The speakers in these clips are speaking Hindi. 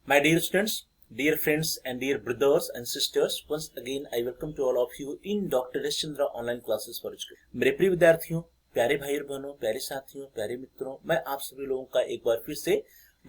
My dear students, dear friends and dear brothers and sisters, once again I welcome to all of you in Dr. S. Chandra online classes for education. मेरे प्रिय विद्यार्थियों, प्यारे भाई बहनों, प्यारे साथियों, प्यारे मित्रों, मैं आप सभी लोगों का एक बार फिर से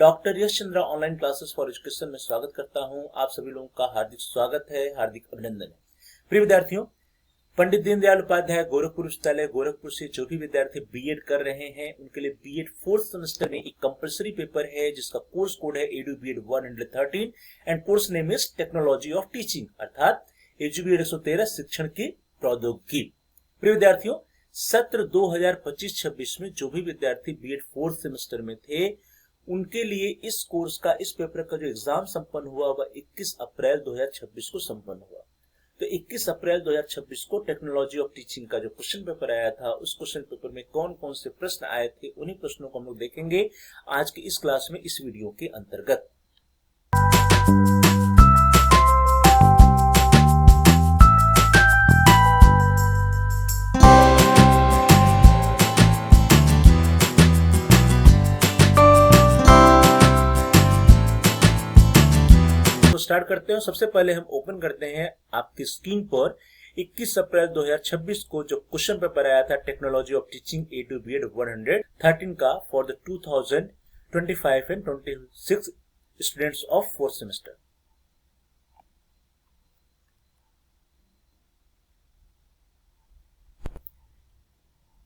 doctor Yash Chandra online classes for education में स्वागत करता हूं। आप सभी लोगों का हार्दिक स्वागत है, हार्दिक अभिनंदन है। प्रिय विद्यार्थियों, पंडित दीनदयाल उपाध्याय गोरखपुर विश्वविद्यालय गोरखपुर से जो भी विद्यार्थी बीएड कर रहे हैं उनके लिए बीएड फोर्थ सेमेस्टर में एक कंपलसरी पेपर है जिसका कोर्स कोड है एडुबीएड 113 and course name is technology of teaching अर्थात एडुबीएड 113 शिक्षण की प्रौद्योगिकी। प्रिय विद्यार्थियों, सत्र 2025-26 में जो भी विद्यार्थी बीएड फोर्थ सेमेस्टर में थे उनके लिए इस कोर्स का इस पेपर का जो एग्जाम संपन्न हुआ वह 21 अप्रैल 2026 को संपन्न हुआ। तो 21 अप्रैल 2026 को टेक्नोलॉजी ऑफ टीचिंग का जो क्वेश्चन पेपर आया था उस क्वेश्चन पेपर में कौन कौन से प्रश्न आए थे उन्हीं प्रश्नों को हम लोग देखेंगे आज की इस क्लास में, इस वीडियो के अंतर्गत। स्टार्ट करते हैं। सबसे पहले हम ओपन करते हैं आपकी स्क्रीन पर 21 अप्रैल 2026 को जो क्वेश्चन पेपर आया था टेक्नोलॉजी ऑफ टीचिंग एडुबीएड 113 का for the 2025 and 26 students of fourth semester.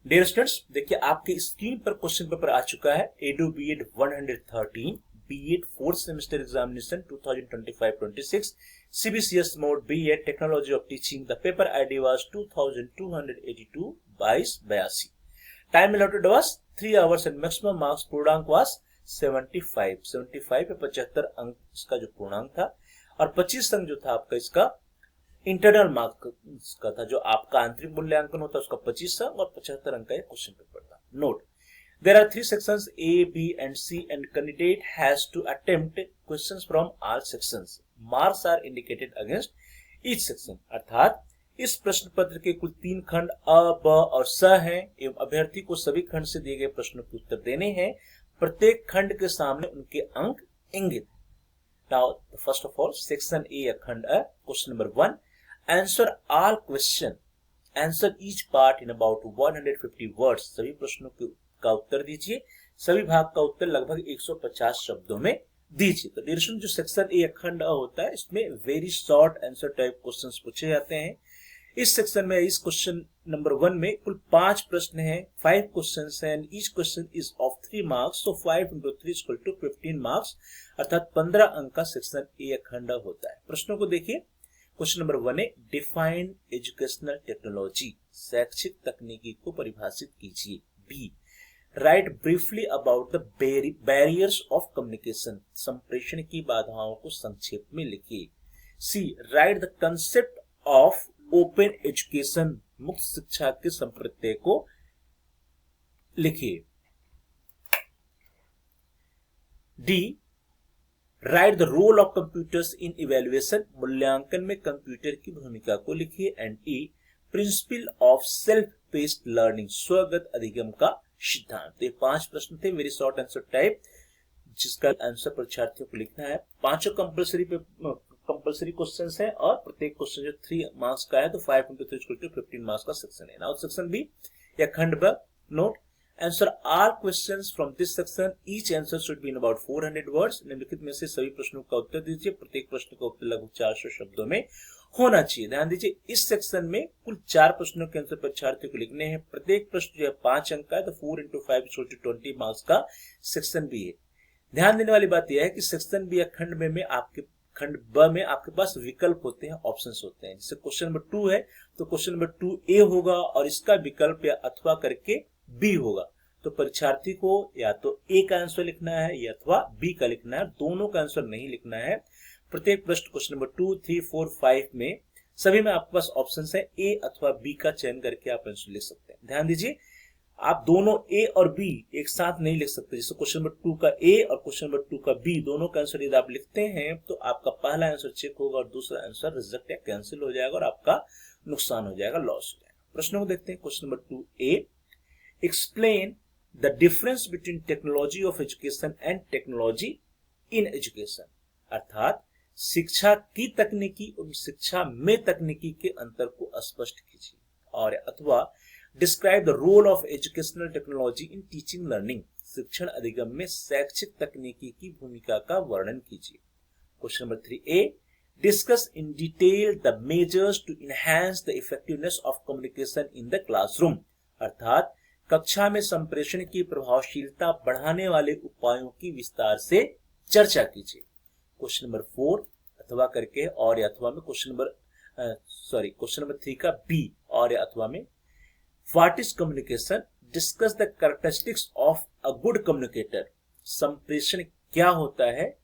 Dear students, देखिए आपके स्क्रीन पर क्वेश्चन पेपर आ चुका है एडुबीएड 113 B.Ed fourth semester examination 2025-26 CBCS mode B.Ed technology of teaching. The paper ID was 2282 22 Time allotted was 3 hours and maximum marks पूर्णांक was 75 पे 75 अंक इसका जो पूर्णांक था और 25 अंक जो था आपका इसका इंटरनल मार्क्स का था, जो आपका आंतरिक मूल्यांकन होता है उसका 25 अंक और 75 अंक का ये क्वेश्चन पेपर था। Note, there are 3 sections A, B and C and candidate has to attempt questions from all sections. Marks are indicated against each section. अर्थात इस प्रश्न पत्र के कुल 3 खंड अ, ब और स हैं एवं अभ्यर्थी को सभी खंड से दिए गए प्रश्नों के उत्तर देने हैं। प्रत्येक खंड के सामने उनके अंक इंगित। Now, first of all, section A या खंड अ, question number 1, answer all question, answer each part in about 150 words. सभी प्रश्नों के का उत्तर दीजिए, सभी भाग का उत्तर लगभग 150 शब्दों में दीजिए। तो डिस्कशन जो सेक्शन ए खंड अ होता है इसमें very short answer type questions पूछे जाते हैं। इस सेक्शन में इस क्वेश्चन नंबर 1 में कुल 5 प्रश्न हैं, 5 क्वेश्चंस हैं and each question is of 3 marks, so 5 into 3 equal to 15 marks अर्थात 15 अंक का सेक्शन ए खंड होता है। प्रश्नों को देखिए। क्वेश्चन नंबर 1 है डिफाइन एजुकेशनल टेक्नोलॉजी, शैक्षिक तकनीकी को परिभाषित कीजिए। B, write briefly about the barriers of communication, संप्रेषण की बाधाओं को संक्षेप में लिखिए। C, write the concept of open education, मुक्त शिक्षा के संप्रत्यय को लिखिए। D, write the role of computers in evaluation, मूल्यांकन में कंप्यूटर की भूमिका को लिखिए। And E, principle of self paced learning, स्वगत अधिगम का सिद्धांत। ये 5 प्रश्न थे वेरी शॉर्ट आंसर टाइप जिसका आंसर परीक्षार्थियों को लिखना है। 5 कंपलसरी क्वेश्चंस हैं और प्रत्येक क्वेश्चन जो 3 मार्क्स का है तो 5 into 3 इक्वल टू 15 मार्क्स का सेक्शन है। नाउ सेक्शन बी या खंड ब, note, answer all questions from this section, each answer should be in about 400 words. निम्नलिखित में से सभी प्रश्नों का उत्तर दीजिए, प्रत्येक प्रश्न का उत्तर लगभग 400 शब्दों में होना चाहिए। ध्यान दीजिए, इस सेक्शन में कुल 4 प्रश्नों के आंसर परीक्षार्थियों को लिखने हैं। प्रत्येक प्रश्न जो है 5 अंक का है तो 4 into 5 इक्वल टू 20 मार्क्स का सेक्शन बी है। ध्यान देने वाली बात यह है कि सेक्शन बी या खंड में आपके खंड ब में आपके पास विकल्प होते हैं, ऑप्शंस होते हैं। जैसे क्वेश्चन नंबर 2 है तो क्वेश्चन नंबर 2A होगा और इसका विकल्प या अथवा करके B होगा। तो परीक्षार्थी को या तो A का आंसर लिखना है या अथवा B का लिखना है, दोनों का आंसर नहीं लिखना है। प्रत्येक प्रश्न क्वेश्चन नंबर 2, 3, 4, 5 में सभी में आपके पास ऑप्शंस है, A अथवा B का चयन करके आप आंसर लिख सकते हैं। ध्यान दीजिए, आप दोनों A और B एक साथ नहीं लिख सकते। जैसे क्वेश्चन नंबर 2 का A और क्वेश्चन नंबर 2 का B दोनों का आंसर यदि आप लिखते हैं तो आपका पहला आंसर चेक होगा और दूसरा आंसर रिजेक्ट या कैंसिल हो जाएगा और आपका नुकसान हो जाएगा, लॉस हो जाएगा। प्रश्नों को देखते हैं। Question number 2A, explain the difference between technology of education and technology in education. अर्थात शिक्षा की तकनीकी और शिक्षा में तकनीकी के अंतर को स्पष्ट कीजिए। और अथवा describe the role of educational technology in teaching learning, शिक्षण अधिगम में शैक्षिक तकनीकी की भूमिका का वर्णन कीजिए। Question number 3A, discuss in detail the measures to enhance the effectiveness of communication in the classroom, अर्थात कक्षा में संप्रेषण की प्रभावशीलता बढ़ाने वाले उपायों की विस्तार से चर्चा कीजिए। क्वेश्चन नंबर 4 अथवा करके और या अथवा में क्वेश्चन नंबर 3 का B और या अथवा में, what is communication, discuss the characteristics of a good communicator, संप्रेषण क्या होता है,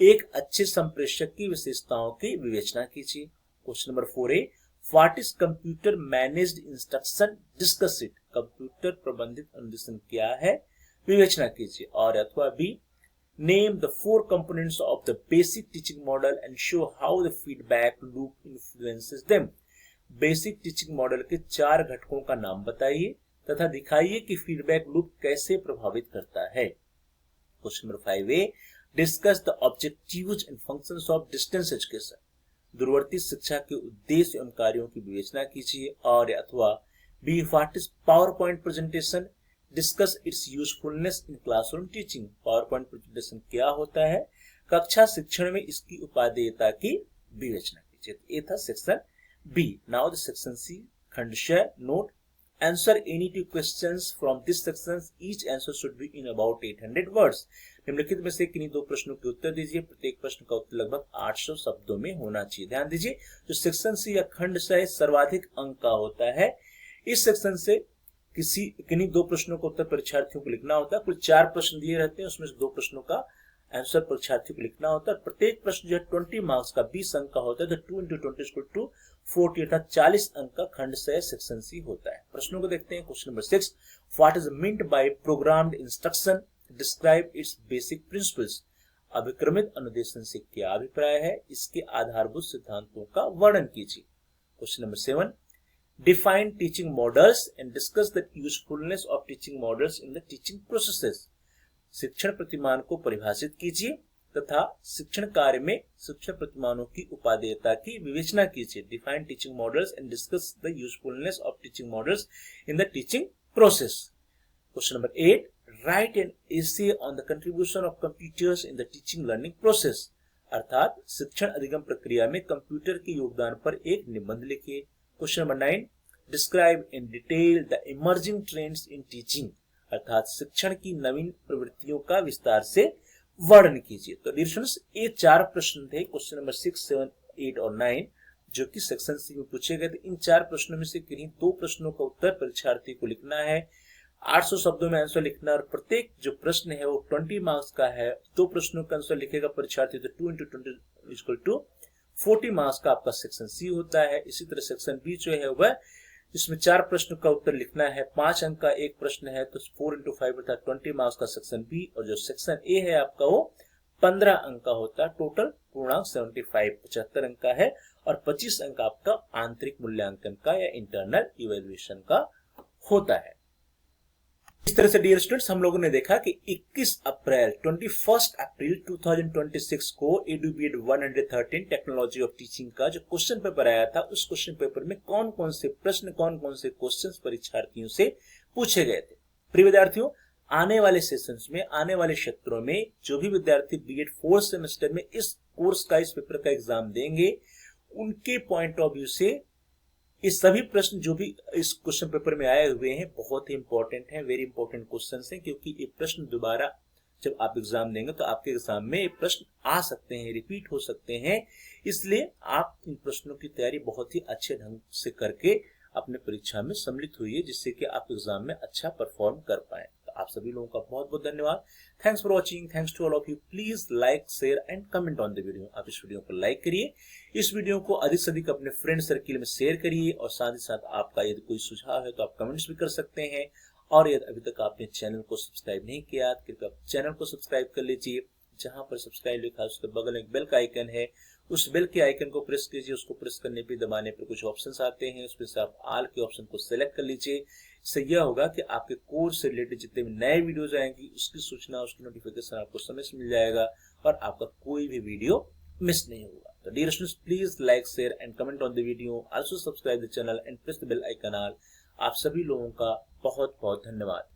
एक अच्छे संप्रेषक की विशेषताओं की विवेचना कीजिए। Question number 4A, what is computer managed instruction, discuss it, computer प्रबंधित अनुदेशन क्या है, विवेचना कीजिए। और अथवा B, name the 4 components of the basic teaching model and show how the feedback loop influences them, basic teaching model के 4 घटकों का नाम बताइए तथा दिखाइए कि फीडबैक लूप कैसे प्रभावित करता है। Question number 5A, discuss the objectives and functions of distance education, दूरवर्ती शिक्षा के उद्देश्य एवं कार्यों की विवेचना कीजिए। और अथवा B, what is power point presentation, discuss it's usefulness in classroom teaching, power point presentation क्या होता है, कक्षा शिक्षण में इसकी उपादेयता की विवेचना कीजिए। तो ये था section B। Now the section C, खंड 6, note, answer any 2 questions from this section, each answer should be in about 800 words, निम्नलिखित में से किन्हीं 2 प्रश्नों के उत्तर दीजिए, प्रत्येक प्रश्न का उत्तर लगभग 800 शब्दों में होना चाहिए। ध्यान दीजिए, जो सेक्शन C या खंड 6 सर्वाधिक अंक का होता है, इस सेक्शन से किन्हीं 2 प्रश्नों का उत्तर परीक्षार्थियों को लिखना होता है। कुल 4 प्रश्न दिए रहते हैं, उसमें से 2 प्रश्नों का आंसर परीक्षार्थियों को लिखना होता है। प्रत्येक प्रश्न जो है 20 मार्क्स का 20 अंक का होता है, तो 2 × 20 = 40 अर्थात 40 अंक का खंड 6 सेक्शन C होता है। प्रश्नों को देखते हैं। Question number 6, what is meant by programmed instruction, describe its basic principles, अभिक्रमित अनुदेशन से क्या अभिप्राय है, इसके आधारभूत सिद्धांतों का वर्णन कीजिए। Question number 7, define teaching models and discuss the usefulness of teaching models in the teaching processes, शिक्षण प्रतिमान को परिभाषित कीजिए तथा शिक्षण कार्य में शिक्षण प्रतिमानों की उपादेयता की विवेचना कीजिए। Define teaching models and discuss the usefulness of teaching models in the teaching process. Question number 8, right an essay on the contribution of computers in the teaching learning process, अर्थात शिक्षण अधिगम प्रक्रिया में कंप्यूटर के योगदान पर एक निबंध लिखिए। Question number 9, describe in detail the emerging trends in teaching, अर्थात शिक्षण की नवीन प्रवृत्तियों का विस्तार से वर्णन कीजिए। तो डियर स्टूडेंट्स, ये 4 प्रश्न थे क्वेश्चन नंबर 6, 7, 8 और 9 जो कि सेक्शन C में पूछे गए थे। इन 4 प्रश्नों में से किन्हीं 2 प्रश्नों का उत्तर परीक्षार्थी को लिखना है, 800 शब्दों में आंसर लिखना, और प्रत्येक जो प्रश्न है वो 20 मार्क्स का है। 2 प्रश्नों का आंसर लिखेगा परीक्षार्थी तो 2 × 20 = 40 मार्क्स का आपका सेक्शन C होता है। इसी तरह सेक्शन B जो है वह, इसमें 4 प्रश्नों का उत्तर लिखना है, 5 अंक का एक प्रश्न है, तो 4 × 5 अर्थात 20 मार्क्स का सेक्शन B, और जो सेक्शन A है आपका वो 15 अंक का होता है। टोटल पूर्णांक 75 अंक का है, और 25 अंक आपका आंतरिक मूल्यांकन का या इंटरनल इवैल्यूएशन का होता है। इस तरह से डियर स्टूडेंट्स, हम लोगों ने देखा कि 21 अप्रैल 2026 को EduBEd 113 टेक्नोलॉजी ऑफ टीचिंग का जो क्वेश्चन पेपर आया था, उस क्वेश्चन पेपर में कौन कौन से प्रश्न, कौन कौन से क्वेश्चंस परीक्षार्थियों से पूछे गए थे। प्रिय विद्यार्थियों, आने वाले सेशंस में, आने वाले क्षेत्रों में जो भी विद्यार्थी BEd 4th सेमेस्टर में इस कोर्स का, इस पेपर का एग्जाम देंगे, उनके पॉइंट ऑफ व्यू से ये सभी प्रश्न जो भी इस क्वेश्चन पेपर में आए हुए हैं बहुत ही इंपॉर्टेंट हैं, वेरी इंपॉर्टेंट क्वेश्चंस हैं, क्योंकि ये प्रश्न दोबारा जब आप एग्जाम देंगे तो आपके एग्जाम में ये प्रश्न आ सकते हैं, रिपीट हो सकते हैं। इसलिए आप इन प्रश्नों की तैयारी बहुत ही अच्छे ढंग से करके अपने परीक्षा में सम्मिलित हुई, जिससे कि आप एग्जाम में अच्छा परफॉर्म कर पाए। तो आप सभी लोगों का बहुत बहुत धन्यवाद। Thanks for watching, thanks to all of you. Please like, share and comment on the video. आप इस वीडियो को लाइक करिए, इस वीडियो को अधिक से अधिक अपने फ्रेंड सर्किल में शेयर करिए, और साथ ही साथ आपका यदि कोई सुझाव है तो आप कमेंट्स भी कर सकते हैं। और यदि अभी तक आपने चैनल को सब्सक्राइब नहीं किया तो कृपया चैनल को सब्सक्राइब कर लीजिए। जहां पर सब्सक्राइब लिखा है उसके बगल में एक बेल का आइकन है, उस बेल के आइकन को प्रेस कीजिए। उसको प्रेस करने पे, दबाने पे कुछ ऑप्शंस आते हैं, उसमें से आप ऑल के ऑप्शन को सिलेक्ट कर लीजिए। इससे यह होगा कि आपके कोर्स से रिलेटेड जितने भी नए वीडियोज आएंगी उसकी सूचना, उसकी नोटिफिकेशन आपको समय से मिल जाएगा और आपका कोई भी वीडियो मिस नहीं होगा। तो dear students, please like, share and comment on the video, also subscribe the channel and press the bell icon. आप सभी लोगों का बहुत बहुत धन्यवाद।